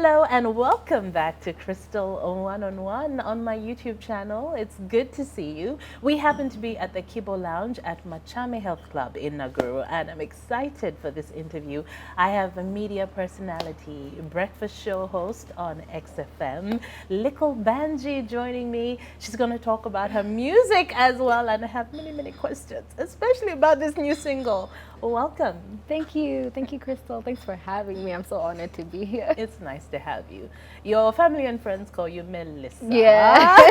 Hello and welcome back to Crystal One on my YouTube channel. It's good to see you. We happen to be at the Kibo Lounge at Machame Health Club in Naguru, and I'm excited for this interview. I have a media personality, breakfast show host on XFM, Likkle Bangi, joining me. She's going to talk about her music as well, and I have many questions, especially about this new single. Welcome. Thank you, Crystal. Thanks for having me. I'm so honored to be here. It's nice to have you. Your family and friends call you Melissa. Yeah.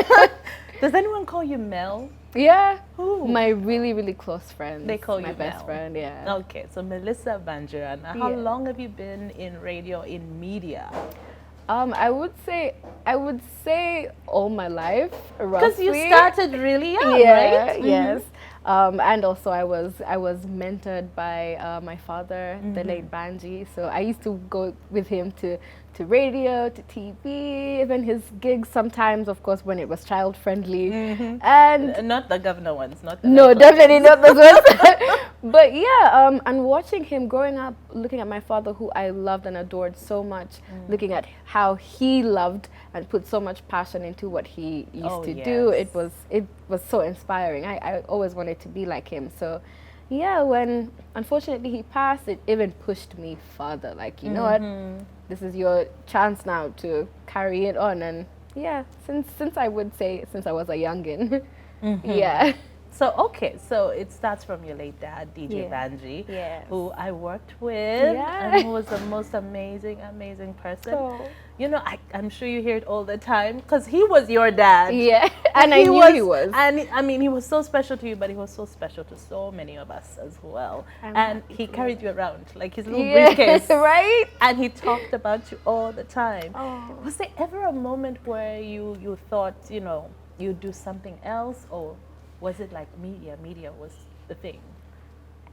Does anyone call you Mel? Yeah. Who? My really close friends. They call you my best Mel. friend. Yeah. Okay, so Melissa Banjiran. How long have you been in radio, in media? I would say all my life, roughly. Because you started really young, yeah, right? Yes. And also I was mentored by my father, the late Bangi. So I used to go with him to radio, to TV, even his gigs sometimes, of course, when it was child friendly. And not the governor ones, not the no, nightclubs. definitely not those ones. But yeah, and watching him growing up, looking at my father, who I loved and adored so much, looking at how he loved and put so much passion into what he used to do, it was so inspiring. I always wanted to be like him. So yeah, when unfortunately he passed, it even pushed me further. Like, you know what, this is your chance now to carry it on. And yeah, since I would say since I was a youngin, yeah. So, okay, so it starts from your late dad, DJ Bangi, who I worked with, and who was the most amazing person. So, you know, I'm sure you hear it all the time, because he was your dad. Yeah, and I knew he was. And I mean, he was so special to you, but he was so special to so many of us as well. And he carried you around, like his little briefcase. Right? And he talked about you all the time. Oh. Was there ever a moment where you thought, you know, you'd do something else, or was it like media was the thing?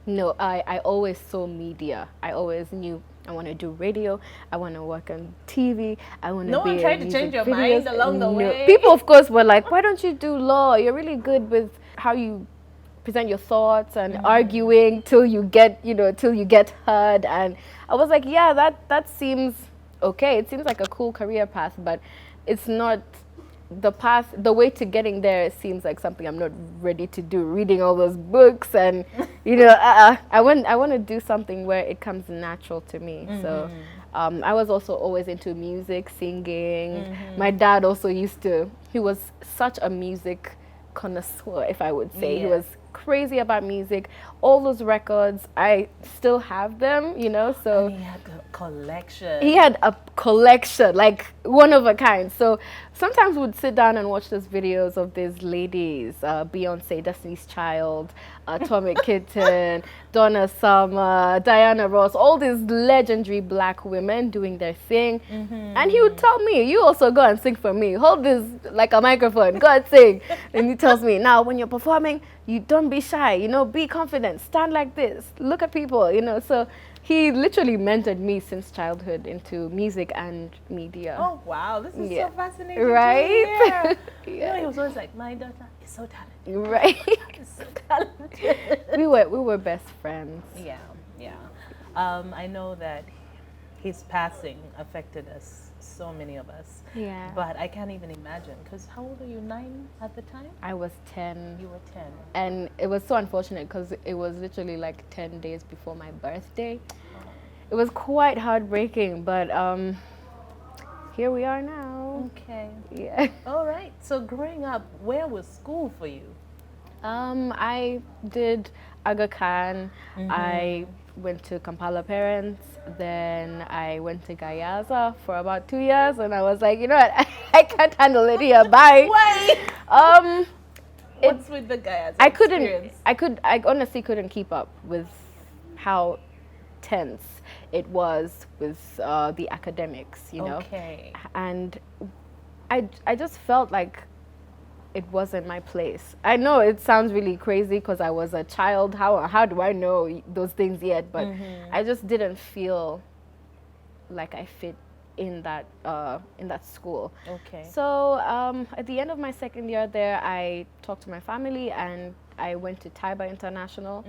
No, I always saw media. I always knew I want to do radio, I want to work on TV, I want to be No one tried to change your mind along the way? People, of course, were like, why don't you do law? You're really good with how you present your thoughts and arguing till you get heard. And I was like, yeah, that seems okay. It seems like a cool career path, but it's not the way to getting there. Seems like something I'm not ready to do, reading all those books and I want to do something where it comes natural to me. So I was also always into music, singing. My dad also he was such a music connoisseur, if I would say. He was crazy about music. All those records, I still have them, so. And he had a collection. He had a collection, like one of a kind. So sometimes we'd sit down and watch those videos of these ladies, Beyonce, Destiny's Child, Atomic Kitten, Donna Summer, Diana Ross, all these legendary black women doing their thing. And he would tell me, you also go and sing for me. Hold this like a microphone, go and sing. And he tells me, now when you're performing, you don't be shy, be confident, stand like this, look at people, So he literally mentored me since childhood into music and media. Oh, wow, this is so fascinating. Right? To hear. He was always like, my daughter is so talented. Right. Is so talented. we were best friends. Yeah. I know that his passing affected us, so many of us. Yeah. But I can't even imagine, because how old are you, 9 at the time? I was 10. You were 10. And it was so unfortunate because it was literally like 10 days before my birthday. It was quite heartbreaking, but here we are now. Okay. Yeah. All right. So growing up, where was school for you? I did Aga Khan. I went to Kampala Parents. Then I went to Gayaza for about 2 years, and I was like, you know what, I can't handle it here. Bye. Why? What's with the Gayaza experience? I honestly couldn't keep up with how tense it was with the academics, Okay. And I just felt like it wasn't my place. I know it sounds really crazy because I was a child. How do I know those things yet? But I just didn't feel like I fit in that school. Okay. So at the end of my second year there, I talked to my family and I went to Taiba International.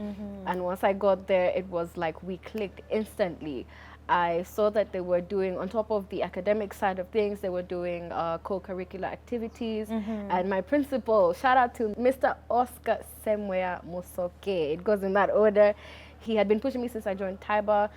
And once I got there, it was like we clicked instantly. I saw that they were doing, on top of the academic side of things, they were doing co-curricular activities. And my principal, shout out to Mr. Oscar Semwea Musoke. It goes in that order. He had been pushing me since I joined Taiba.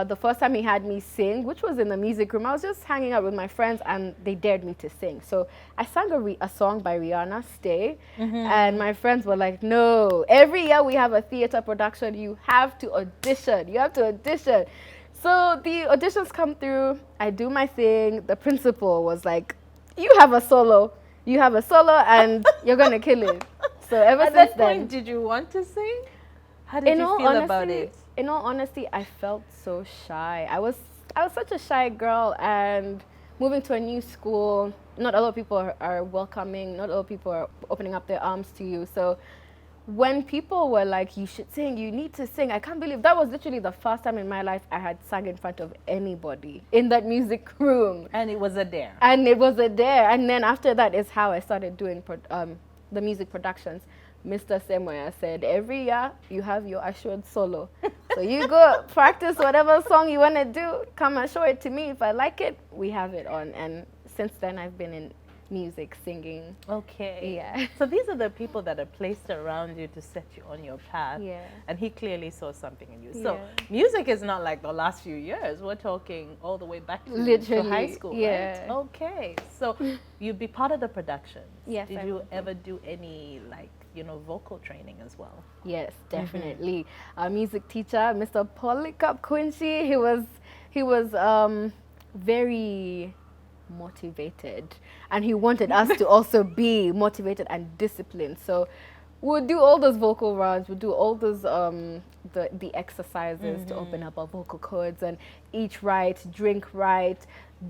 The first time he had me sing, which was in the music room, I was just hanging out with my friends and they dared me to sing. So I sang a song by Rihanna, Stay. And my friends were like, no, every year we have a theater production, you have to audition. You have to audition. So the auditions come through, I do my thing. The principal was like, you have a solo. You have a solo and you're going to kill it. So ever At since that then. point, did you want to sing? How did you feel about it? In all honesty, I felt so shy. I was such a shy girl, and moving to a new school, not a lot of people are welcoming, not a lot of people are opening up their arms to you. So when people were like, you should sing, you need to sing, I can't believe that was literally the first time in my life I had sung in front of anybody in that music room. And it was a dare. And it was a dare. And then after that is how I started doing the music productions. Mr. Semoya said, every year you have your assured solo. So you go practice whatever song you want to do, come and show it to me. If I like it, we have it on. And since then I've been in music, singing. Okay. Yeah. So these are the people that are placed around you to set you on your path. Yeah. And he clearly saw something in you. Yeah. So music is not like the last few years. We're talking all the way back to Literally, high school, yeah. right? Okay. So you'd be part of the production. Yes, Did I you would be. ever do any vocal training as well? Yes, definitely. Our music teacher, Mr. Polycarp Quincy, he was very motivated, and he wanted us to also be motivated and disciplined. So we'll do all those vocal runs, we'll do all those the exercises to open up our vocal cords, and eat right, drink right,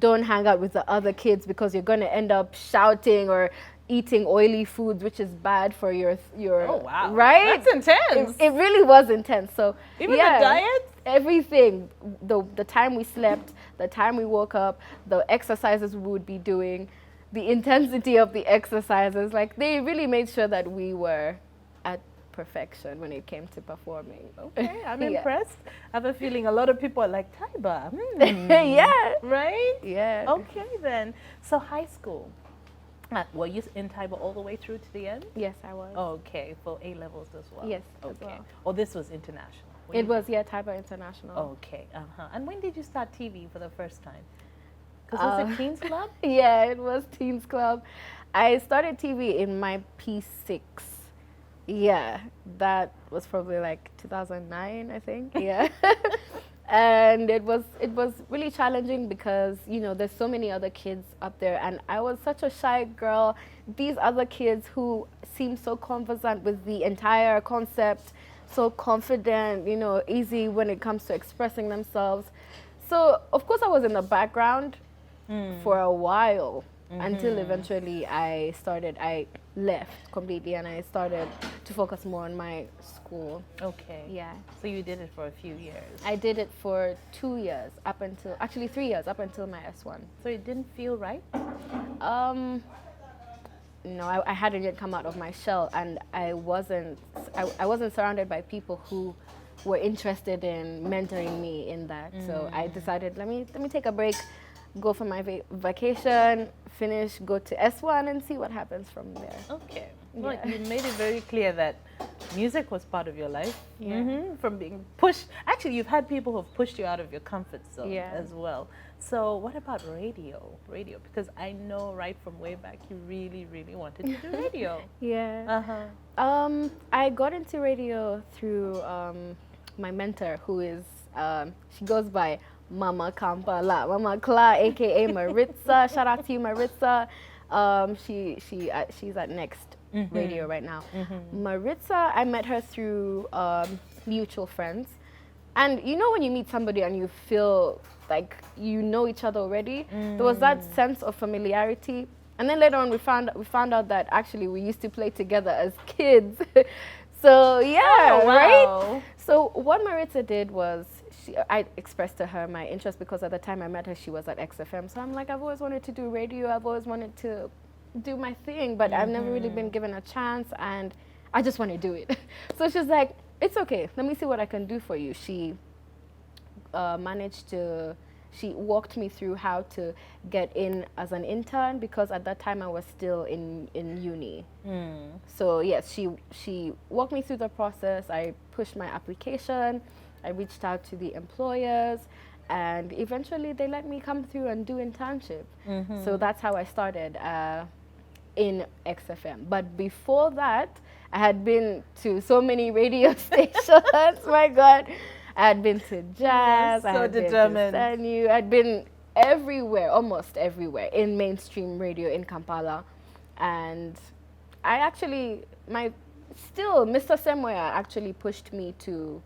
don't hang out with the other kids because you're going to end up shouting or eating oily foods, which is bad for your Oh wow, right? That's intense. It really was intense. So Even yeah, the diet? everything, the time we slept, the time we woke up, the exercises we would be doing, the intensity of the exercises, like they really made sure that we were at perfection when it came to performing. Okay, I'm Yeah. impressed. I have a feeling a lot of people are like, Taiba, Yeah. right? Yeah. Okay then. So high school, were you in Taiba all the way through to the end? Yes, I was. Okay, for A levels as well. Yes, as Okay. well. Oh, this was international. When It you- was, yeah, Taiba International. Okay. And when did you start TV for the first time? Because was it Teens Club? Yeah, it was Teens Club. I started TV in my P6. Yeah, that was probably like 2009, I think. Yeah. And it was really challenging because, there's so many other kids up there, and I was such a shy girl. These other kids who seem so conversant with the entire concept, so confident, easy when it comes to expressing themselves. So, of course, I was in the background for a while until eventually I left completely and I started to focus more on my school. Okay. Yeah. So you did it for a few years. I did it for 2 years, actually 3 years, up until my S1. So it didn't feel right? No, I hadn't yet come out of my shell, and I wasn't surrounded by people who were interested in mentoring me in that. So I decided, let me take a break, go for my vacation, finish, go to S1 and see what happens from there. Okay. Well, Yeah. you made it very clear that music was part of your life. Yeah. From being pushed. Actually, you've had people who've pushed you out of your comfort zone Yeah. as well. So what about radio? Because I know right from way back you really, really wanted to do radio. Yeah. Uh-huh. I got into radio through my mentor, who is, she goes by Mama Kampala, Mama Kla, aka Maritza. Shout out to you, Maritza. She's at Next Radio right now. Maritza, I met her through mutual friends. And when you meet somebody and you feel like you know each other already, there was that sense of familiarity. And then later on we found out that actually we used to play together as kids. So yeah, Oh, wow. right? So what Maritza did was I expressed to her my interest because at the time I met her, she was at XFM. So I'm like, I've always wanted to do radio. I've always wanted to do my thing, but I've never really been given a chance. And I just want to do it. So she's like, it's okay. Let me see what I can do for you. She managed to, she walked me through how to get in as an intern because at that time I was still in uni. So yes, she walked me through the process. I pushed my application. I reached out to the employers, and eventually they let me come through and do internship. So that's how I started in XFM. But before that, I had been to so many radio stations. My God. I had been to Jazz, So I had determined. been to Sanu, I'd been everywhere, almost everywhere, in mainstream radio in Kampala. And I actually, Mr. Semwaya actually pushed me to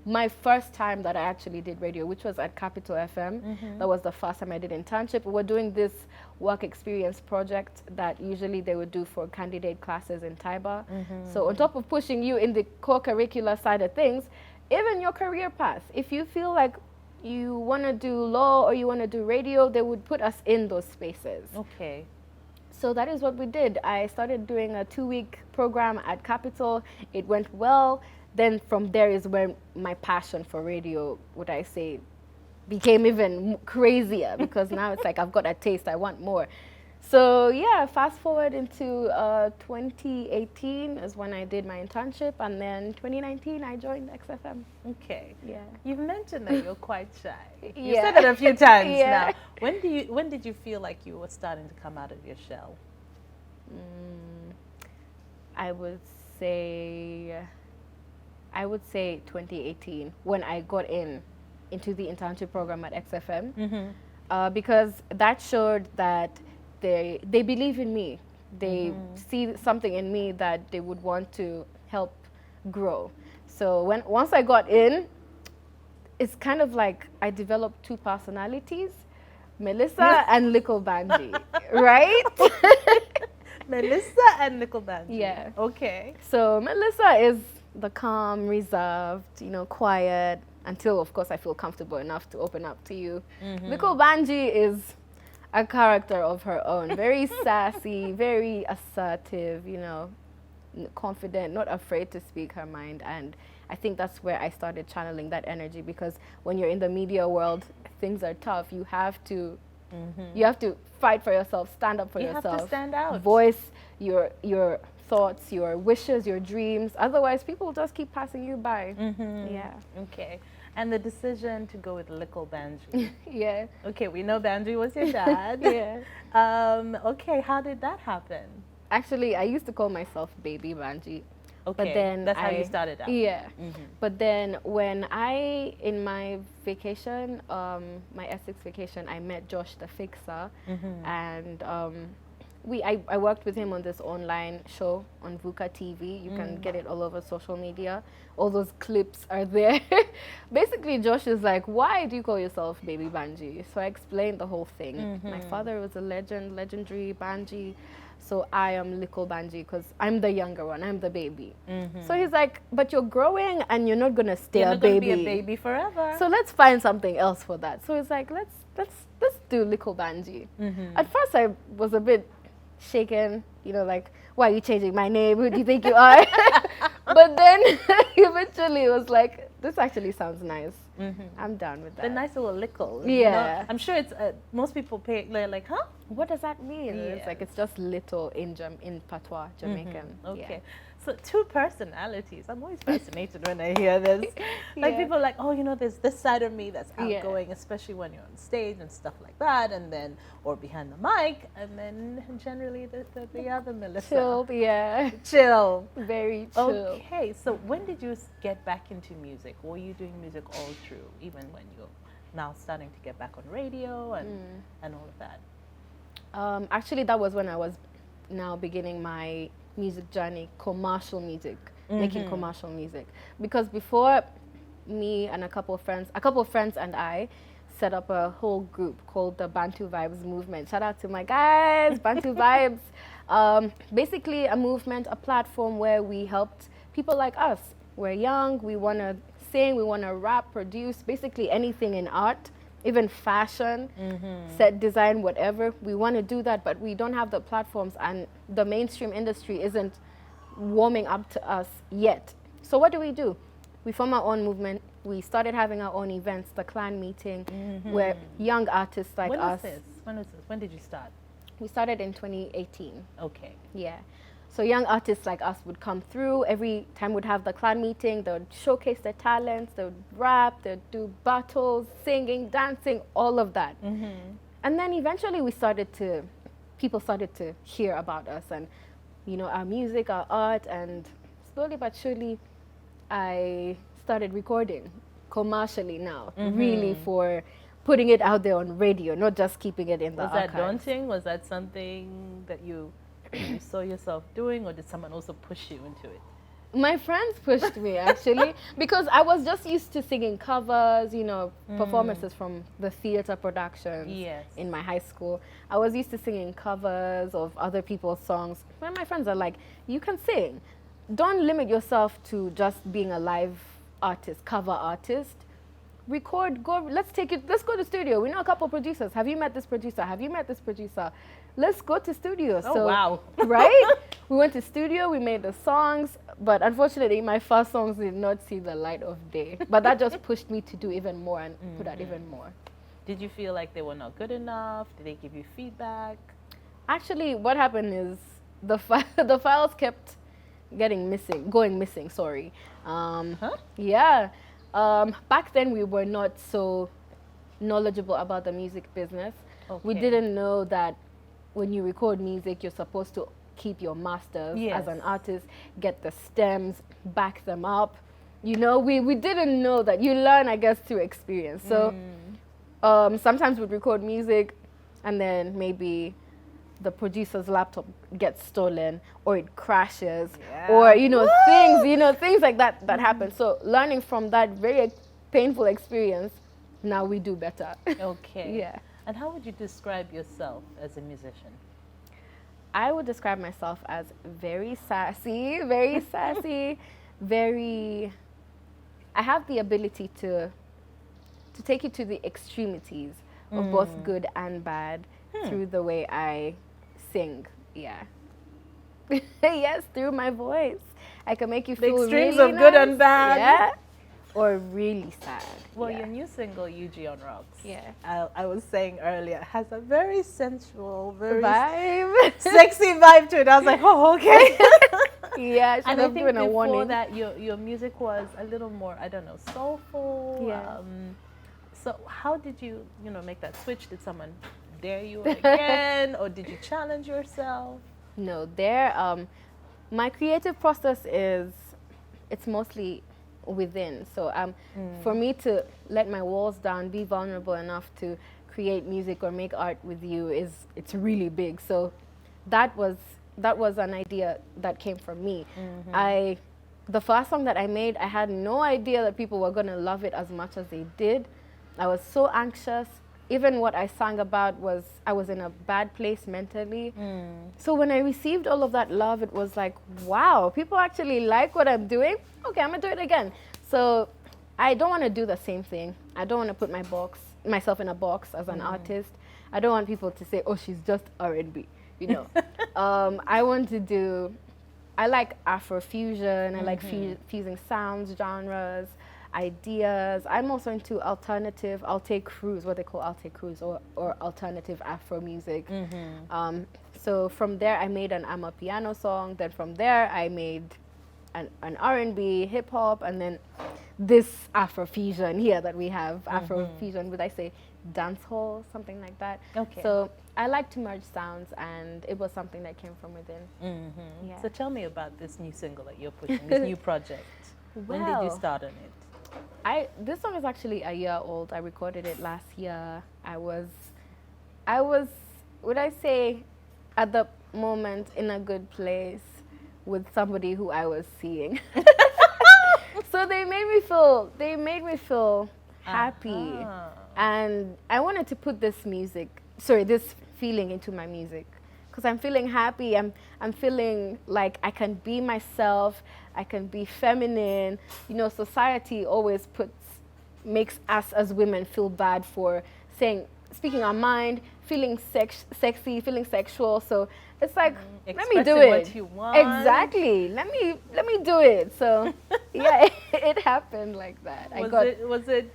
my first time that I actually did radio, which was at Capital FM. That was the first time I did internship. We were doing this work experience project that usually they would do for candidate classes in Taiba. So on top of pushing you in the core curricular side of things, even your career path, if you feel like you want to do law or you want to do radio, they would put us in those spaces. Okay. So that is what we did. I started doing a 2-week program at Capital. It went well. Then from there is when my passion for radio, would I say, became even crazier because now it's like I've got a taste, I want more. So yeah, fast forward into 2018 is when I did my internship, and then 2019 I joined XFM. Okay. Yeah. You've mentioned that you're quite shy. You Yeah. said it a few times Yeah. now. When did you feel like you were starting to come out of your shell? I would say 2018 when I got into the internship program at XFM, because that showed that they believe in me. They see something in me that they would want to help grow. So once I got in, it's kind of like I developed 2 personalities, Melissa and Likkle Bangi, right? Melissa and Likkle Bangi. Yeah. Okay. So Melissa is the calm, reserved, quiet, until of course I feel comfortable enough to open up to you. Likkle Bangi is a character of her own, very sassy, very assertive, confident, not afraid to speak her mind. And I think that's where I started channeling that energy, because when you're in the media world, things are tough. You have to fight for yourself, stand up for yourself. You have to stand out. Voice your thoughts, your wishes, your dreams. Otherwise, people just keep passing you by. Yeah. Okay. And the decision to go with Likkle Bangi. Yeah. Okay, we know Bangi was your dad. Yeah. Okay, how did that happen? Actually, I used to call myself Baby Bangi. Okay, But then that's how you started out. Yeah. But then when in my vacation, my Essex vacation, I met Josh the Fixer, and I worked with him on this online show on VUCA TV. You can get it all over social media. All those clips are there. Basically, Josh is like, why do you call yourself Baby Bangi? So I explained the whole thing. My father was a legendary Bangi. So I am Likkle Bangi because I'm the younger one. I'm the baby. So he's like, but you're growing and you're not going to stay You're a not going to baby. be a baby forever. So let's find something else for that. So it's like, let's do Likkle Bangi. At first I was a bit shaken, like, why are you changing my name? Who do you think you are? But then eventually it was like, this actually sounds nice. I'm done with that. The nice little Likkle. Yeah. I'm sure it's, most people they're like, huh? What does that mean? Yeah. It's like, it's just little in patois, Jamaican. Okay. So 2 personalities. I'm always fascinated when I hear this. Like Yeah. people are like, oh, there's this side of me that's Yeah. outgoing, especially when you're on stage and stuff like that, and then, or behind the mic, and then generally the other Melissa. Chilled, yeah. Chill. Very chill. Okay, so when did you get back into music? Were you doing music all through, even when you're now starting to get back on radio and all of that? Actually, that was when I was now beginning my music journey, commercial music, making commercial music. Because before, me and a couple of friends and I set up a whole group called the Bantu Vibes Movement. Shout out to my guys, Bantu Vibes. Basically a movement, a platform where we helped people like us. We're young, we want to sing, we want to rap, produce, basically anything in art, even fashion, set design, whatever. We want to do that, but we don't have the platforms, and the mainstream industry isn't warming up to us yet. So what do? We form our own movement. We started having our own events, the clan meeting, where young artists like When was us. this? When was this? When did you start? We started in 2018. Okay. Yeah. So young artists like us would come through. Every time we'd have the clan meeting, they would showcase their talents, they would rap, they'd do battles, singing, dancing, all of that. And then eventually people started to hear about us and, our music, our art, and slowly but surely I started recording commercially now, really for putting it out there on radio, not just keeping it in the archives. Was that daunting? Was that something that you saw yourself doing, or did someone also push you into it? My friends pushed me actually because I was just used to singing covers, performances from the theater productions in my high school. I was used to singing covers of other people's songs. When my friends are like, you can sing. Don't limit yourself to just being a live artist, cover artist. Record, let's go to studio. We know a couple producers. Have you met this producer? Have you met this producer? Let's go to studio. Oh, wow. Right? We went to studio, we made the songs, but unfortunately my first songs did not see the light of day. But that just pushed me to do even more and put out even more. Did you feel like they were not good enough? Did they give you feedback? Actually, what happened is the files kept going missing, sorry. Yeah. Back then we were not so knowledgeable about the music business. We didn't know that when you record music, you're supposed to keep your masters as an artist, get the stems, back them up. We didn't know that. You learn, I guess, through experience. So sometimes we'd record music and then maybe the producer's laptop gets stolen or it crashes or things like that happen. So learning from that very painful experience, now we do better. Okay. Yeah. And how would you describe yourself as a musician? I would describe myself as very sassy, I have the ability to take you to the extremities of both good and bad through the way I sing. Yeah. Yes, through my voice. I can make you feel extremes really of good nice, and bad. Yeah. Or really sad. Well, your new single, UG on Rocks, I was saying earlier, has a very sensual, very vibe. sexy vibe to it. I was like, oh, okay. Yeah, and I think given a before warning. that, your music was a little more, I don't know, soulful. Yeah. So how did you, make that switch? Did someone dare you again, or did you challenge yourself? No, my creative process it's mostly within. So for me to let my walls down, be vulnerable enough to create music or make art with you it's really big. So that was an idea that came from me. The first song that I made, I had no idea that people were gonna love it as much as they did. I was so anxious. Even what I sang about was I was in a bad place mentally. So when I received all of that love, it was like, wow, people actually like what I'm doing. Okay, I'm gonna do it again. So I don't want to do the same thing. I don't want to put myself in a box as an artist. I don't want people to say, oh, she's just R&B. I like Afrofusion. I like fusing sounds, genres, ideas. I'm also into alternative, what they call Alte Cruise or alternative Afro music. So from there, I made an Amapiano song. Then from there, I made an R&B, hip hop, and then this Afrofusion here that we have. Afrofusion, would I say dancehall, something like that. Okay. So I like to merge sounds, and it was something that came from within. Yeah. So tell me about this new single that you're pushing, this new project. When did you start on it? This song is actually a year old. I recorded it last year. I was, would I say, at the moment in a good place with somebody who I was seeing. So they made me feel happy. And I wanted to put this feeling into my music. Because I'm feeling happy, I'm feeling like I can be myself, I can be feminine. Society always makes us as women feel bad for speaking our mind, feeling sexy, feeling sexual. So it's like, let me do Expressing it. what you want. Exactly. Let me do it. So yeah, it happened like that. Was it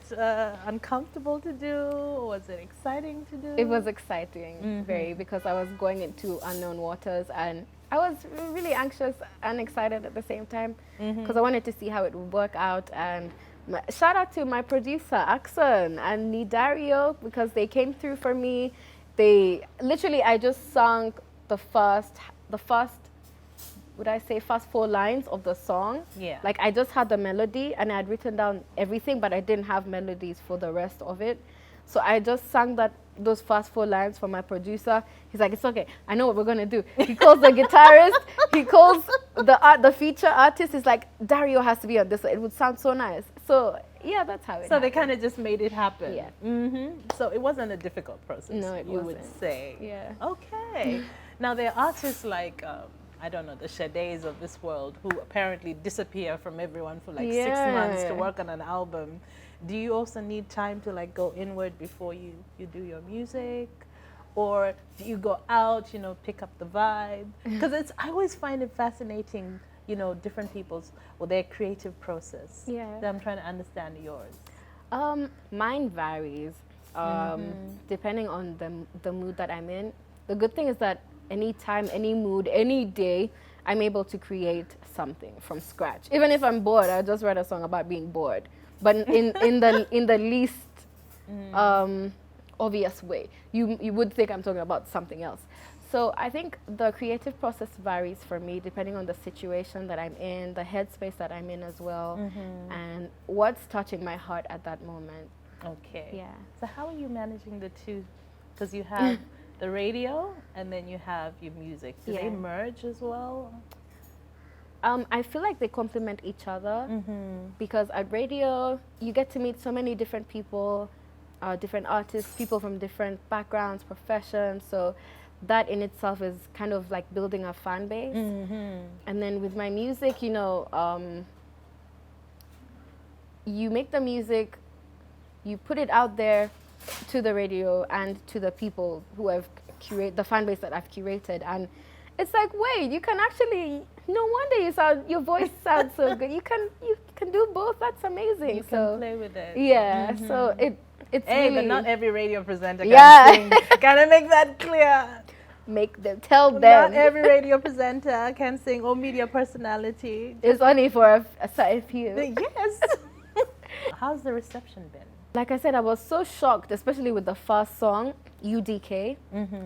uncomfortable to do? Was it exciting to do? It was exciting, very, because I was going into unknown waters, and I was really anxious and excited at the same time, because I wanted to see how it would work out. And shout out to my producer, Axon, and Nidario, because they came through for me. They literally, I just sung the first, would I say, first 4 lines of the song. Yeah. Like, I just had the melody, and I had written down everything, but I didn't have melodies for the rest of it. So I just sang those first 4 lines for my producer. He's like, it's okay, I know what we're gonna do. He calls the guitarist, he calls the feature artist. He's like, Dario has to be on this. It would sound so nice. So yeah, that's how it So happened. they kind of just made it happen. Yeah. So it wasn't a difficult process. No, it you would wasn't. say. Yeah. Okay. Now there are artists like I don't know, the Sades of this world, who apparently disappear from everyone for like 6 months to work on an album. Do you also need time to like go inward before you do your music? Or do you go out, pick up the vibe? Because I always find it fascinating, different people's, their creative process. Yeah. So I'm trying to understand yours. Mine varies, depending on the mood that I'm in. The good thing is that anytime, any mood, any day, I'm able to create something from scratch. Even if I'm bored, I just write a song about being bored, but in the least obvious way. You would think I'm talking about something else. So I think the creative process varies for me depending on the situation that I'm in, the headspace that I'm in as well, and what's touching my heart at that moment. Okay. Yeah. So how are you managing the two? Because you have the radio and then you have your music. Do they merge as well? I feel like they complement each other, because at radio you get to meet so many different people, different artists, people from different backgrounds, professions. So that in itself is kind of like building a fan base. And then with my music, you make the music, you put it out there to the radio and to the people who have curated the fan base that I've curated, and it's like, wait, you can actually, no wonder your voice sounds so good. You can do both. That's amazing. You can play with it. Yeah. So it's really, but not every radio presenter can sing. Gotta make that clear. Make them tell them. Not every radio presenter can sing, or media personality. It's only for a certain few. Yes. How's the reception been? Like I said, I was so shocked, especially with the first song, UDK.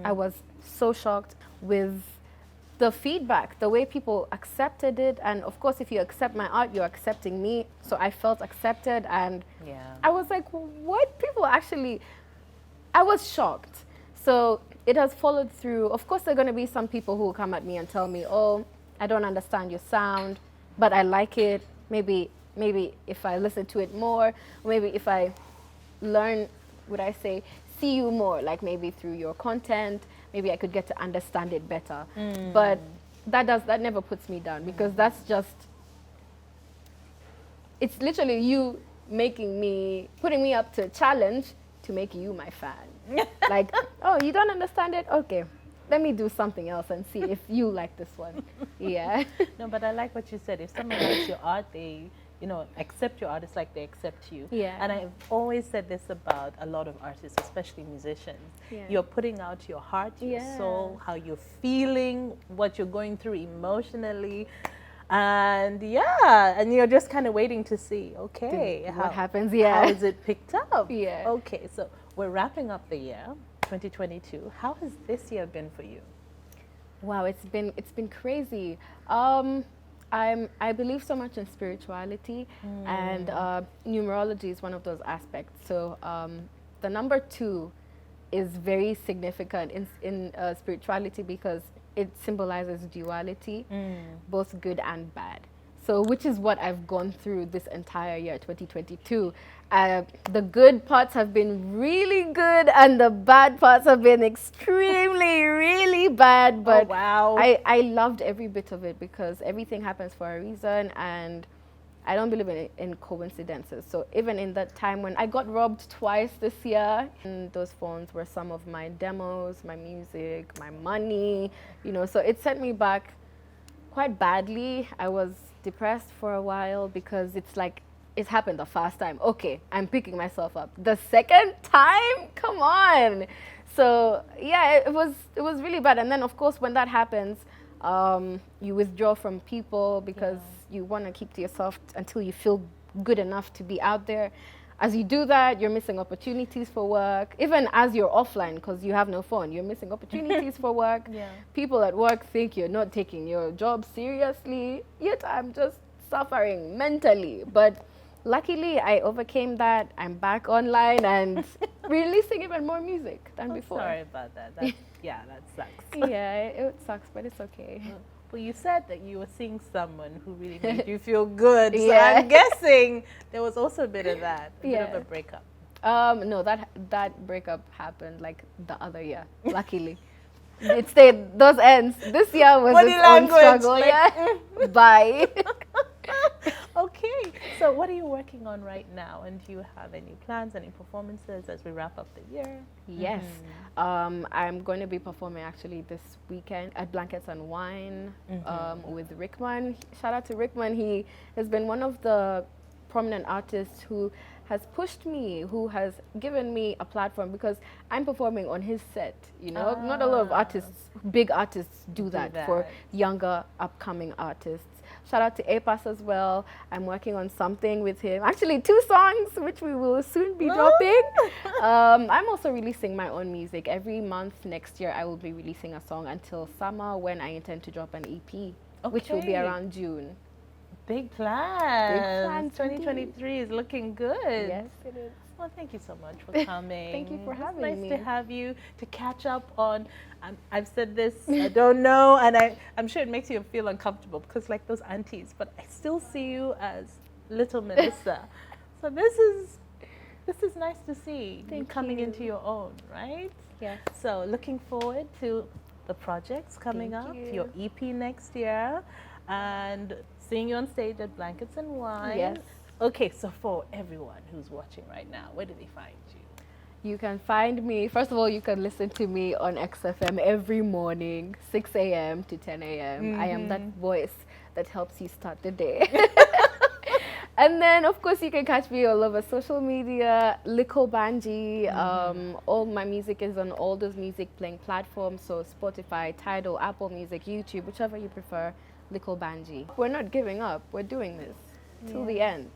I was so shocked with the feedback, the way people accepted it. And of course, if you accept my art, you're accepting me. So I felt accepted, and I was like, what? People actually, I was shocked. So it has followed through. Of course, there are going to be some people who will come at me and tell me, oh, I don't understand your sound, but I like it. Maybe if I listen to it more, or maybe if I learn, see you more, like maybe through your content, maybe I could get to understand it better. But that never puts me down, because that's just, it's literally you putting me up to a challenge to make you my fan. Like, oh, you don't understand it? Okay, let me do something else and see if you like this one. Yeah. No, but I like what you said. If someone likes your art, they accept your art. It's like they accept you. Yeah. And I've always said this about a lot of artists, especially musicians. Yeah. You're putting out your heart, your soul, how you're feeling, what you're going through emotionally. And and you're just kind of waiting to see, okay, what happens, how is it picked up? Yeah. Okay, so we're wrapping up the year, 2022. How has this year been for you? Wow, it's been crazy. I believe so much in spirituality, and numerology is one of those aspects. So the number 2 is very significant in spirituality, because it symbolizes duality, both good and bad. So which is what I've gone through this entire year, 2022. The good parts have been really good, and the bad parts have been extremely, really bad. But wow. I loved every bit of it, because everything happens for a reason, and I don't believe in coincidences. So even in that time when I got robbed twice this year, and those phones were some of my demos, my music, my money, so it sent me back quite badly. I was depressed for a while because it's like it happened the first time. Okay, I'm picking myself up. The second time, come on. So yeah, it was really bad. And then of course when that happens, you withdraw from people because you want to keep to yourself until you feel good enough to be out there. As you do that, you're missing opportunities for work. Even as you're offline, because you have no phone, you're missing opportunities for work. Yeah. People at work think you're not taking your job seriously. Yet I'm just suffering mentally. But luckily, I overcame that. I'm back online and releasing even more music than before. Sorry about that. That sucks. Yeah, it sucks, but it's okay. Well, you said that you were seeing someone who really made you feel good. So Yeah. I'm guessing there was also a bit of that, a bit of Yeah. a breakup. No, that breakup happened like the other year. Luckily, it stayed those ends. This year was Body its own language, struggle. like, Yeah. Bye. Okay, so what are you working on right now? And do you have any plans, any performances as we wrap up the year? Yes. I'm going to be performing actually this weekend at Blankets and Wine with Rickman. Shout out to Rickman. He has been one of the prominent artists who has pushed me, who has given me a platform because I'm performing on his set, Not a lot of artists, big artists do that for younger, upcoming artists. Shout out to APAS as well. I'm working on something with him. Actually, 2 songs, which we will soon be dropping. I'm also releasing my own music. Every month next year, I will be releasing a song until summer when I intend to drop an EP, which will be around June. Big plans. Big plans 2023 is looking good. Yes, it is. Well, thank you so much for coming. Thank you for having nice me. to have you, to catch up on. I've said this, I don't know, and I'm sure it makes you feel uncomfortable because like those aunties, but I still see you as little Melissa. So this is nice to see you coming into your own, right? Yes. So looking forward to the projects coming Thank up, you. your EP next year, and seeing you on stage at Blankets and Wine. Yes. Okay, so for everyone who's watching right now, where do they find you? You can find me, first of all, you can listen to me on XFM every morning, 6 a.m. to 10 a.m. I am that voice that helps you start the day. And then, of course, you can catch me all over social media, Likkle Bangi. All my music is on all those music playing platforms, so Spotify, Tidal, Apple Music, YouTube, whichever you prefer, Likkle Bangi. We're not giving up. We're doing this till the end.